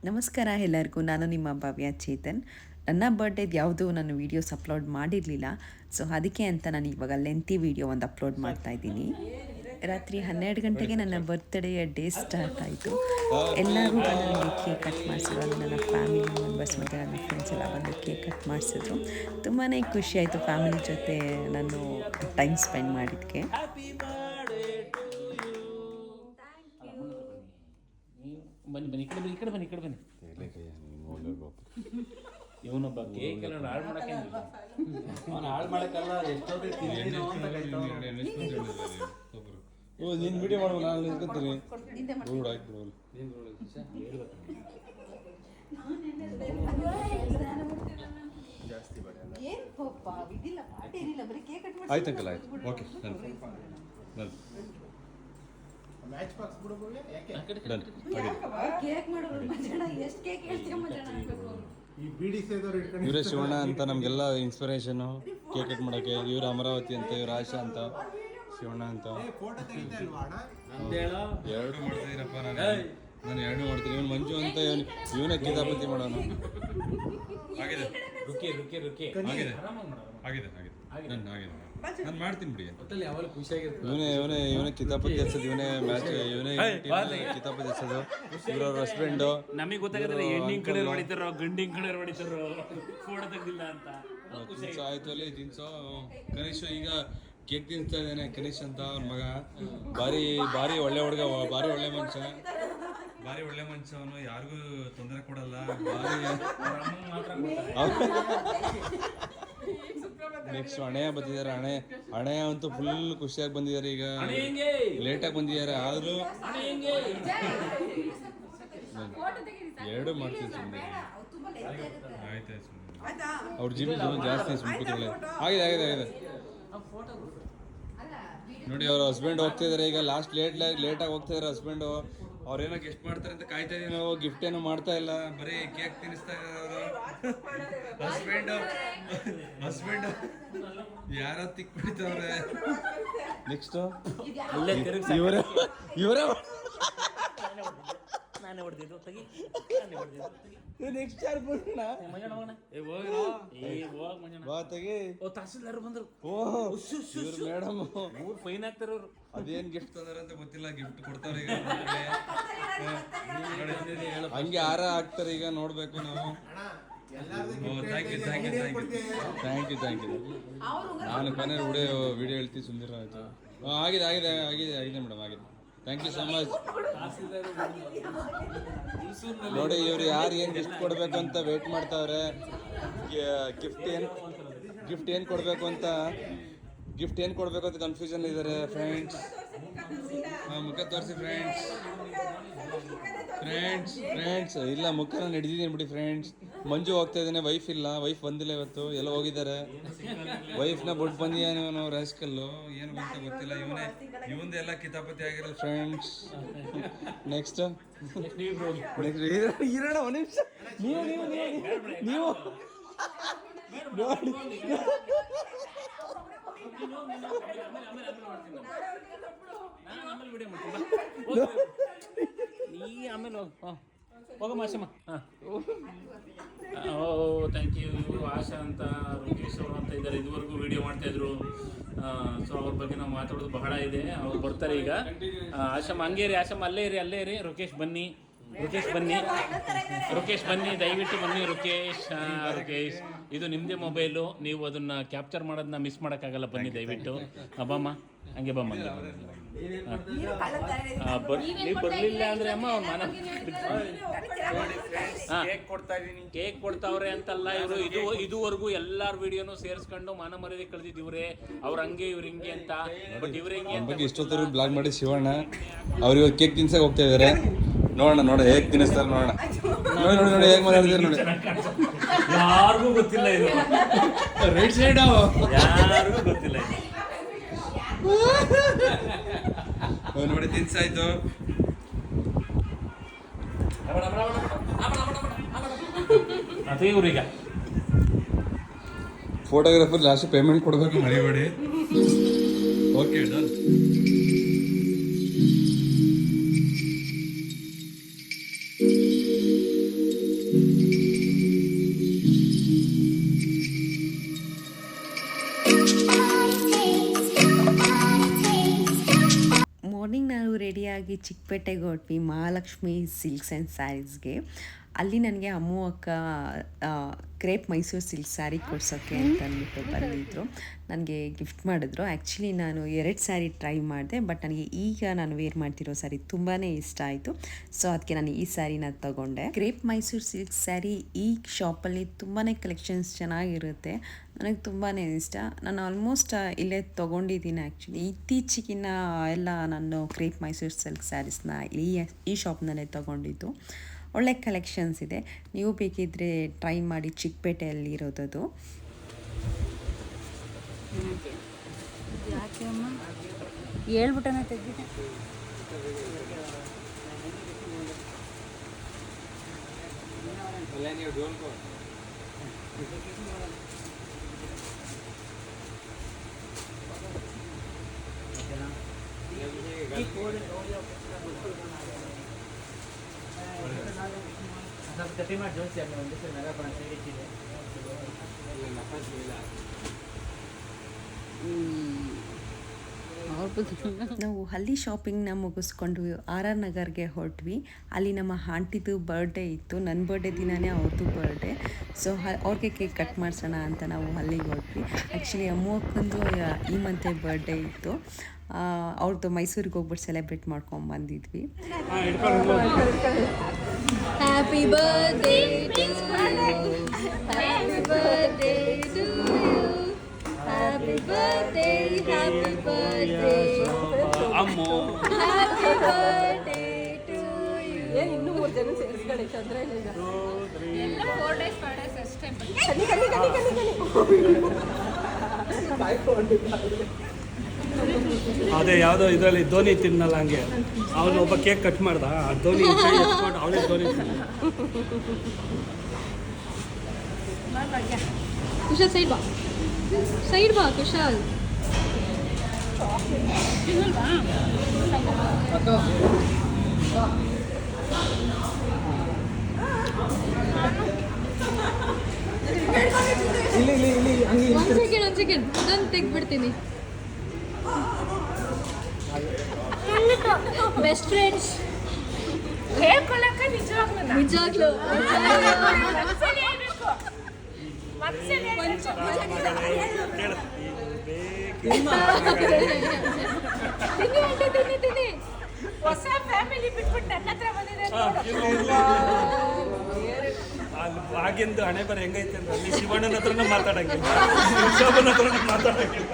ನಮಸ್ಕಾರ ಎಲ್ಲರಿಗೂ. ನಾನು ನಿಮ್ಮ ಭವ್ಯ ಚೇತನ್. ನನ್ನ ಬರ್ಡೇದು ಯಾವುದೂ ನಾನು ವೀಡಿಯೋಸ್ ಅಪ್ಲೋಡ್ ಮಾಡಿರಲಿಲ್ಲ. ಸೊ ಅದಕ್ಕೆ ಅಂತ ನಾನು ಇವಾಗ ಲೆಂತಿ ವೀಡಿಯೋ ಒಂದು ಅಪ್ಲೋಡ್ ಮಾಡ್ತಾಯಿದ್ದೀನಿ. ರಾತ್ರಿ 12 ಗಂಟೆಗೆ ನನ್ನ ಬರ್ತ್ಡೇಯ ಡೇ ಸ್ಟಾರ್ಟ್ ಆಯಿತು. ಎಲ್ಲರೂ ಬಂದು ನನಗೆ ಕೇಕ್ ಕಟ್ ಮಾಡಿಸಿದ್ರು. ಅದು ನನ್ನ ಫ್ಯಾಮಿಲಿ ಮೆಂಬರ್ಸ್ ಮತ್ತು ನನ್ನ ಫ್ರೆಂಡ್ಸ್ ಎಲ್ಲ ಬಂದು ಕೇಕ್ ಕಟ್ ಮಾಡಿಸಿದ್ರು. ತುಂಬಾ ಖುಷಿಯಾಯಿತು ಫ್ಯಾಮಿಲಿ ಜೊತೆ ನಾನು ಟೈಮ್ ಸ್ಪೆಂಡ್ ಮಾಡಿದ್ದಕ್ಕೆ. ಬನ್ನಿ ಈ ಕಡೆ ಬನ್ನಿ ಇವನೊಬ್ಬ ಕೇಕ್ ಎಲ್ಲ ಹಾಳು ಮಾಡಕ್ಕೆ ಅವನು ಹಾಳು ಮಾಡಕ್ಕಲ್ಲ ಎಷ್ಟೊತ್ತಿಗೆ ತಿಂದಿನೋ ಅಂತ ಕಾಯ್ತಾವ. ಓ ನೀನು ವಿಡಿಯೋ ಮಾಡುವ ನಾನು ನಿಂತ್ಕೊಂತೀನಿ ರೋಡ್ ಆಯ್ತು ರೋಲ್ ಆಯ್ತು ಅಂಕಲ್ ಆಯ್ತು ಓಕೆ ಡನ್ ಮ್ಯಾಚ್ ಬಾಕ್ಸ್ ಬಿಡೋಕೆ ಯಾಕೆ ಡನ್ ಕೇಕ್ ಮಾಡೋರು ಮಜಾಣ ಎಷ್ಟು ಕೇಕ್ ಹೇಳ್ತೀಯ ಮಜಾಣ ಅನ್ಬೇಕು. ಈ ಬಿಡಿ ಸೇದೋರು ಇಟ್ಕೊಂಡು ಇವರೇ ಶಿವಣ್ಣ ಅಂತ ನಮಗೆಲ್ಲ ಇನ್ಸ್ಪಿರೇಷನು ಕೇಕ್ ಕಟ್ ಮಾಡೋಕ್ಕೆ. ಇವ್ರು ಅಮರಾವತಿ ಅಂತ, ಇವ್ರು ಆಶಾ ಅಂತ, ಶಿವಣ್ಣ ಅಂತ. ಫೋಟೋ ತೆಗಿತಾ ಇಲ್ವಾ ಅಣ್ಣ? ಅಂತೇಳ ಎರಡು ಮಾಡ್ತಿದ್ದೀರಪ್ಪ. ನಾನು ಎರಡು ಮಾಡ್ತೀನಿ. ಇವನು ಮಂಜು ಅಂತ ಇವನೇ ಕಿತಾಪತಿ ಮಾಡೋನು. ಆಗಿದೆ ರುಕಿ ಆಗಿದೆ ಆಗಿದೆ ಆಗಿದೆ ನಾನು ಮಾಡ್ತೀನಿ ಬಿಡಿ. ಒಟ್ಟಲ್ಲಿ ಯಾವಾಗ ಖುಷಿಯಾಗಿರ್ತದೆ. ಇವನೇ ಕಿತಾಪತಿ ಹಚ್ಚೋದು, ಇವನೇ ಮ್ಯಾಚ್, ಇವನೇ ಕಿತಾಪತಿ ಹಚ್ಚೋದು. ಇವ್ರವ್ರ ಹಸ್ಬೆಂಡು. ನಮಗೆ ಗೊತ್ತಾಗತ್ತಿಲ್ಲ ಹೆಣ್ಣಿನ ಕಡೆ ಹೊಡಿತಾರೋ ಗಂಡಿನ ಕಡೆ ಹೊಡಿತಾರೋ ಫೋಟೋ ತೆಗ್ದಿಲ್ಲ ಅಂತ. ತಿನ್ಸೋ ಆಯ್ತು ಅಲ್ಲಿ ತಿನ್ಸೋ. ಕನಿಷ್ ಈಗ ಕೇಕ್ ತಿನ್ಸ್ತಾ ಇದ್ದಾನೆ. ಕನಿಷ್ ಅಂತ ಅವ್ನ ಮಗ. ಭಾರಿ ಒಳ್ಳೆ ಹುಡುಗ, ಭಾರಿ ಒಳ್ಳೆ ಮನುಷ್ಯ, ಭಾರಿ ಒಳ್ಳೆ ಮನುಷ್ಯ. ಅವನು ಯಾರಿಗೂ ತೊಂದರೆ ಕೊಡಲ್ಲ. ನೆಕ್ಸ್ಟ್ ಅಣೆಯ ಬಂದಿದ್ದಾರೆ. ಅಣೆಯ ಅಂತೂ ಫುಲ್ ಖುಷಿಯಾಗಿ ಬಂದಿದ್ದಾರೆ. ಈಗ ಲೇಟಾಗಿ ಬಂದಿದ್ದಾರೆ ಆದರೂ ಎರಡು ಮಾಡ್ತೀನಿ ಸುಮ್ಮನೆ. ಆಯ್ತಾಯ್ತು ಸುಮ್ಮನೆ. ಅವ್ರ ಜಿಮ್ ಜಾಸ್ತಿ ಸುಮ್ಮನೆ ಕೂತ್ಕೊಳ್ಳಿ. ಆಗಿದೆ ನೋಡಿ. ಅವ್ರ ಹಸ್ಬೆಂಡ್ ಹೋಗ್ತಾ ಇದಾರೆ ಈಗ. ಲಾಸ್ಟ್ ಲೇಟಾಗಿ ಹೋಗ್ತಾ ಇದಾರೆ ಹಸ್ಬೆಂಡು. ಅವ್ರೇನೋ ಗಿಫ್ಟ್ ಮಾಡ್ತಾರೆ ಅಂತ ಕಾಯ್ತಾ ಇದೀವಿ ನಾವು. ಗಿಫ್ಟ್ ಏನೋ ಮಾಡ್ತಾ ಇಲ್ಲ, ಬರೀ ಕೇಕ್ ತಿನ್ನಿಸ್ತಾ ಇದ್ದಾರೆ ಅವರು. ಹಸ್ಬೆಂಡ್ ಯಾರೋ ತಿಕ್ ಬಿಡ್ತವ್ರೆ. ನೆಕ್ಸ್ಟ್ ಇವರೇ ನಾನೇ ಹೊಡೆದಿದ್ದು ತೆಗಿ ನೆಕ್ಸ್ಟ್ ಯಾರು ಬರೋಣ ಬಾ ತೆಗಿ. ತಹಸೀಲ್ದಾರ್ ಬಂದ್ರು. ಇವ್ರು ಮೇಡಮ್ ಮೂರು ಫೈನ್ ಹಾಕ್ತಾರ ಅವ್ರು. ಅದೇನ್ ಗಿಫ್ಟ್ ತಂದಾರ ಅಂತ ಗೊತ್ತಿಲ್ಲ. ಗಿಫ್ಟ್ ಕೊಡ್ತಾರ ಈಗ. ಹಂಗೆ ಹಾರ ಹಾಕ್ತಾರೆ ಈಗ, ನೋಡ್ಬೇಕು ನಾವು. Thank you. ನಾನು ಕೊನೆ ವಿಡಿಯೋ ಹೇಳ್ತೀವಿ ಸುಂದರ. ಆಯ್ತು ಆಗಿದೆ ಮೇಡಮ್ ಆಗಿದೆ. Thank you so much. ನೋಡಿ ಇವ್ರು ಯಾರು ಏನು ಗಿಫ್ಟ್ ಕೊಡಬೇಕು ಅಂತ ವೇಟ್ ಮಾಡ್ತಾವ್ರೆ. ಗಿಫ್ಟ್ ಏನು ಕೊಡಬೇಕು ಅಂತ ಕನ್ಫ್ಯೂಷನ್ ಇದ್ದಾರೆ ಫ್ರೆಂಡ್ಸ್. ಮುಖ ತೋರಿಸಿ ಫ್ರೆಂಡ್ಸ್. ಇಲ್ಲ ಮುಖ ನಾನು ಹಿಡಿದಿದ್ದೀನಿ ಬಿಡಿ ಫ್ರೆಂಡ್ಸ್. ಮಂಜು ಹೋಗ್ತಾ ಇದ್ದಾನೆ, ವೈಫ್ ಇಲ್ಲ. ವೈಫ್ ಬಂದಿಲ್ಲ ಇವತ್ತು, ಎಲ್ಲ ಹೋಗಿದ್ದಾರೆ. ವೈಫ್ನ ಬಿಟ್ಟು ಬಂದಿದ್ದಾನೆ ಇವನು ರಾಸ್ಕಲ್ಲು. ಏನು ಅಂತ ಗೊತ್ತಿಲ್ಲ. ಇವಂದೇ ಎಲ್ಲ ಕಿತಾಪತಿ ಆಗಿರಲ್ಲ ಫ್ರೆಂಡ್ಸ್. ನೆಕ್ಸ್ಟ್ ಇರೋಣ ಒಂದು ನಿಮಿಷ. ನೀವು ನೋಡಿ ನೀ ಆಮೇಲೆ ಹೋಗಮ್ಮ ಆಶಮ್ಮ. Thank you. ಇವರು ಆಶಾ ಅಂತ, ರುಕೇಶ್ ಅವರು ಅಂತ ಇದ್ದಾರೆ. ಇದುವರೆಗೂ ವಿಡಿಯೋ ಮಾಡ್ತಾಯಿದ್ರು. ಸೊ ಅವ್ರ ಬಗ್ಗೆ ನಾವು ಮಾತಾಡೋದು ಬಹಳ ಇದೆ. ಅವ್ರು ಬರ್ತಾರೆ ಈಗ. ಆಶಮ್ಮ ಹಂಗೇ ರೀ, ಆಶಮ್ಮ ಅಲ್ಲೇ ಇರಿ. ರುಕೇಶ್ ಬನ್ನಿ, ದಯವಿಟ್ಟು ಬನ್ನಿ. ರುಕೇಶ್ ಇದು ನಿಮ್ಮದೇ ಮೊಬೈಲು, ನೀವು ಅದನ್ನು ಕ್ಯಾಪ್ಚರ್ ಮಾಡೋದನ್ನ ಮಿಸ್ ಮಾಡೋಕ್ಕಾಗಲ್ಲ. ಬನ್ನಿ ದಯವಿಟ್ಟು. ಬಮ್ಮ ಹಂಗೆ ಬಮ್ಮ. ನೀವು ಬರಲಿಲ್ಲ ಅಂದರೆ ಅಮ್ಮ ಕೇಕ್ ಕೊಡ್ತಾವ್ರೆ ಅಂತಲ್ಲ ಇವರು. ಇದುವರೆಗೂ ಎಲ್ಲಾರ ವಿಡಿಯೋನು ಸೇರಿಸ್ಕೊಂಡು ಮಾನ ಮರ್ಯಾದೆ ಕಳೆದಿದ್ದೀವ್ರೆ. ಅವ್ರು ಹಂಗೆ ಇವ್ರು ಹಿಂಗೆ ಅಂತ. ಬಟ್ ಇವ್ರು ಹೆಂಗೆ ಅಂತ ಇಷ್ಟೊತ್ತರು ಬ್ಲಾಗ್ ಮಾಡಿ ಶಿವಣ್ಣ ಅವ್ರು ಇವಾಗ ಕೇಕ್ ತಿನ್ಸಕ್ಕೆ ಹೋಗ್ತಾ ಇದ್ದಾರೆ. ನೋಡೋಣ ಹೇಗೆ ತಿನ್ನಿಸ್ತಾರೆ ನೋಡೋಣ. ನೋಡಿ ಹೇಗೆ ಮಾತಾಡ್ತಾರೆ ನೋಡಿ. ಯಾರಿಗೂ ಗೊತ್ತಿಲ್ಲ ಇದು. ರೈಟ್ ಸೈಡ್ ಯಾರಿಗೂ ಗೊತ್ತಿಲ್ಲ ಇದು. ನೋಡಿ ತಿನ್ಸಾಯ್ತು. ಅದೇ ಇವ್ರೀಗ ಫೋಟೋಗ್ರಾಫರ್ ಲಾಸ್ಟ್ ಪೇಮೆಂಟ್ ಕೊಡಬೇಕು ಮರಿಬೇಡಿ. Okay done. ನೇರವಾಗಿ ಚಿಕ್ಕಪೇಟೆಗೆ ಹೊರಟ್ವಿ ಮಹಾಲಕ್ಷ್ಮಿ ಸಿಲ್ಕ್ಸ್ ಆ್ಯಂಡ್ ಸ್ಯಾರೀಸ್ಗೆ. ಅಲ್ಲಿ ನನಗೆ ಅಮ್ಮು ಅಕ್ಕ ಕ್ರೇಪ್ ಮೈಸೂರು ಸಿಲ್ಕ್ ಸ್ಯಾರಿ ಕೊಡ್ಸೋಕ್ಕೆ ಅಂತ ಅಂದ್ಬಿಟ್ಟು ಬಂದಿದ್ದರು. ನನಗೆ ಗಿಫ್ಟ್ ಮಾಡಿದ್ರು. ಆ್ಯಕ್ಚುಲಿ ನಾನು 2 ಸ್ಯಾರಿ ಟ್ರೈ ಮಾಡಿದೆ, ಬಟ್ ನನಗೆ ಈಗ ನಾನು ವೇರ್ ಮಾಡ್ತಿರೋ ಸ್ಯಾರಿ ತುಂಬಾ ಇಷ್ಟ ಆಯಿತು. ಸೊ ಅದಕ್ಕೆ ನಾನು ಈ ಸ್ಯಾರಿನ ತೊಗೊಂಡೆ. ಕ್ರೇಪ್ ಮೈಸೂರು ಸಿಲ್ಕ್ ಸ್ಯಾರಿ ಈ ಶಾಪಲ್ಲಿ ತುಂಬಾ ಕಲೆಕ್ಷನ್ಸ್ ಚೆನ್ನಾಗಿರುತ್ತೆ. ನನಗೆ ತುಂಬಾ ಇಷ್ಟ. ನಾನು ಆಲ್ಮೋಸ್ಟ್ ಇಲ್ಲೇ ತೊಗೊಂಡಿದ್ದೀನಿ. ಆ್ಯಕ್ಚುಲಿ ಇತ್ತೀಚೆಗಿನ ಎಲ್ಲ ನಾನು ಕ್ರೇಪ್ ಮೈಸೂರು ಸಿಲ್ಕ್ ಸ್ಯಾರೀಸ್ನ ಈ ಶಾಪ್ನಲ್ಲೇ ತೊಗೊಂಡಿದ್ದು. ಒಳ್ಳೆ ಕಲೆಕ್ಷನ್ಸ್ ಇದೆ, ನೀವು ಬೇಕಿದ್ದರೆ ಟ್ರೈ ಮಾಡಿ. ಚಿಕ್ಕಪೇಟೆಯಲ್ಲಿ ಇರೋದದು. ಯಾಕೆ ಅಮ್ಮ ಹೇಳ್ಬಿಟ್ಟನ ತೆಗ್ದಿದ್ದೆ. ನಾವು ಅಲ್ಲಿ ಶಾಪಿಂಗ್ನ ಮುಗಿಸ್ಕೊಂಡು RR ನಗರ್ಗೆ ಹೊರಟ್ವಿ. ಅಲ್ಲಿ ನಮ್ಮ ಆಂಟಿದು ಬರ್ಡೇ ಇತ್ತು. ನನ್ನ ಬರ್ಡೇ ದಿನವೇ ಅವ್ರದ್ದು ಬರ್ಡೇ. ಸೊ ಅವ್ರಿಗೆ ಕೇಕ್ ಕಟ್ ಮಾಡಿಸೋಣ ಅಂತ ನಾವು ಅಲ್ಲಿಗೆ ಹೊರಟ್ವಿ. ಆ್ಯಕ್ಚುಲಿ ಅಮ್ಮಕ್ಕಂದು ಈ ಮಂತೆ ಬರ್ಡೇ ಇತ್ತು. ಅವ್ರದ್ದು ಮೈಸೂರಿಗೆ ಹೋಗ್ಬಿಟ್ಟು ಸೆಲೆಬ್ರೇಟ್ ಮಾಡ್ಕೊಂಡು ಬಂದಿದ್ವಿ. Happy birthday happy birthday to you happy birthday happy birthday Ammu happy birthday to you. ಏನು ಇನ್ನೂ 3 ಜನ ಸೇರಿಸ್ಕೊಳ್ಳಿ ಚಂದ್ರ ಇಲ್ಲ. ಎಲ್ಲ 4 days ಅಷ್ಟೇ. ಅದೇ ಯಾವುದೋ ಇದರಲ್ಲಿ ಧೋನಿ ತಿನ್ನಲ್ಲ ಹಂಗೆ ಅವನು ಒಬ್ಬ ಕೇಕ್ ಕಟ್ ಮಾಡ್ದ ಆ ಧೋನಿ ಎತ್ಕೊಂಡು ಅವಳೇ ಧೋನಿ ಕುಶಾಲ್ ಸೈಡ್ ಬಾ ಕುಶಾಲ್. ಒಂದ್ ಸೆಕೆಂಡ್ ಇದನ್ನು ತೆಗ್ಬಿಡ್ತೀನಿ. ಬೆಸ್ಟ್ ಫ್ರೆಂಡ್ಸ್ ಹೇಳ್ಕೊಳಕ ನಿಜವಾಗ್ಲೂ ತಿನ್ನಿ ಹೊಸ ಫ್ಯಾಮಿಲಿ ಬಿಟ್ಬಿಟ್ಟು ನನ್ನ ಹತ್ರ ಬಂದಿದೆ. ಆಗಿಂದು ಹಣೆ ಬರ ಹೆಂಗೈತೆ ಅಂದ್ರೆ ಅಲ್ಲಿ ಶಿವಣ್ಣನ ಹತ್ರನೂ ಮಾತಾಡಂಗಿಲ್ಲ, ಶೋಭನ ಹತ್ರನೂ ಮಾತಾಡಂಗಿಲ್ಲ.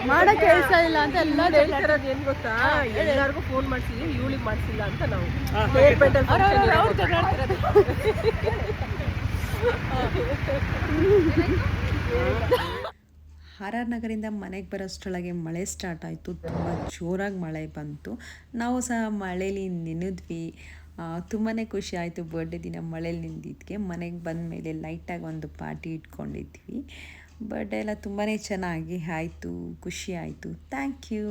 ಮಾಡೋ ಕೆಲಸ ಇಲ್ಲ ಅಂತ ಎಲ್ಲ ಹೇಳ್ತಿರೋದು. ಏನು ಗೊತ್ತಾ, ಎಲ್ಲರಿಗೂ ಫೋನ್ ಮಾಡ್ಸಿದ್ವಿ, ಇವಳಿಗೆ ಮಾಡ್ಸಿಲ್ಲ ಅಂತ ನಾವು RR ನಗರಿಂದ ಮನೆಗೆ ಬರೋಷ್ಟರೊಳಗೆ ಮಳೆ ಸ್ಟಾರ್ಟ್ ಆಯಿತು. ತುಂಬ ಜೋರಾಗಿ ಮಳೆ ಬಂತು. ನಾವು ಸಹ ಮಳೇಲಿ ನೆನೆದ್ವಿ. ತುಂಬಾ ಖುಷಿ ಆಯಿತು ಬರ್ಡೇ ದಿನ ಮಳೇಲಿ ನೆಂದಿದ್ದಕ್ಕೆ. ಮನೆಗೆ ಬಂದ ಮೇಲೆ ಲೈಟಾಗಿ ಒಂದು ಪಾರ್ಟಿ ಇಟ್ಕೊಂಡಿದ್ವಿ. ಬರ್ಡೇ ಎಲ್ಲ ತುಂಬಾ ಚೆನ್ನಾಗಿ ಆಯಿತು, ಖುಷಿ ಆಯಿತು. Thank you.